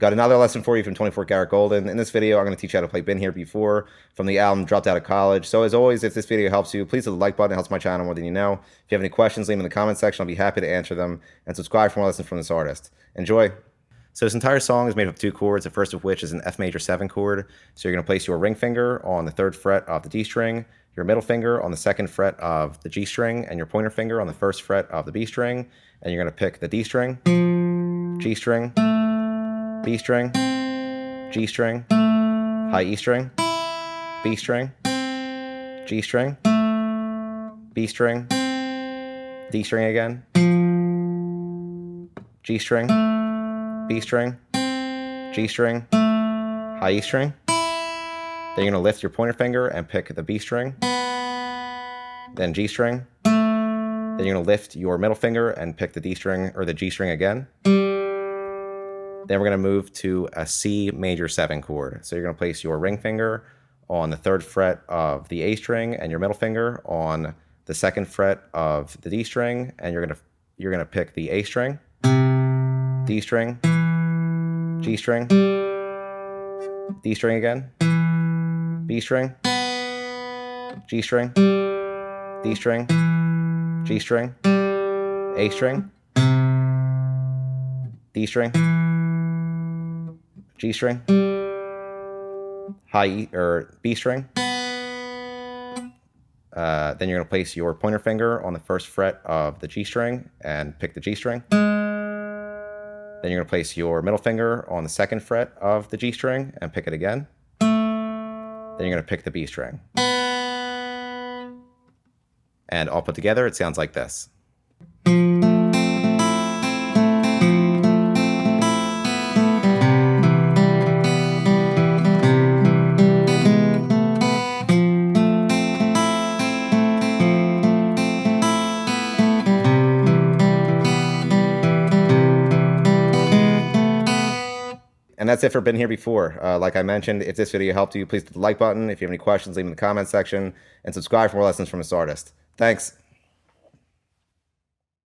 Got another lesson for you from 24kGoldn. In this video, I'm going to teach you how to play Been Here Before from the album Dropped Out of College. So as always, if this video helps you, please hit the like button. It helps my channel more than you know. If you have any questions, leave them in the comment section. I'll be happy to answer them. And subscribe for more lessons from this artist. Enjoy. So this entire song is made up of two chords, the first of which is an F major 7 chord. So you're going to place your ring finger on the 3rd fret of the D string, your middle finger on the 2nd fret of the G string, and your pointer finger on the 1st fret of the B string. And you're going to pick the D string, G string, B string, G string, high E string, B string, G string, B string, D string again, G string, B string, G string, high E string. Then you're going to lift your pointer finger and pick the B string, then G string. Then you're going to lift your middle finger and pick the D string or the G string again. Then we're going to move to a C major 7 chord. So you're going to place your ring finger on the 3rd fret of the A string and your middle finger on the 2nd fret of the D string, and you're going to pick the A string, D string, G string, D string again, B string, G string, D string, G string, A string, D string, G string, high E or B string. Then you're going to place your pointer finger on the 1st fret of the G string and pick the G string. Then you're going to place your middle finger on the 2nd fret of the G string and pick it again. Then you're going to pick the B string. And all put together, it sounds like this. And that's it for Been Here Before. Like I mentioned, if this video helped you, please hit the like button. If you have any questions, leave them in the comment section. And subscribe for more lessons from this artist. Thanks.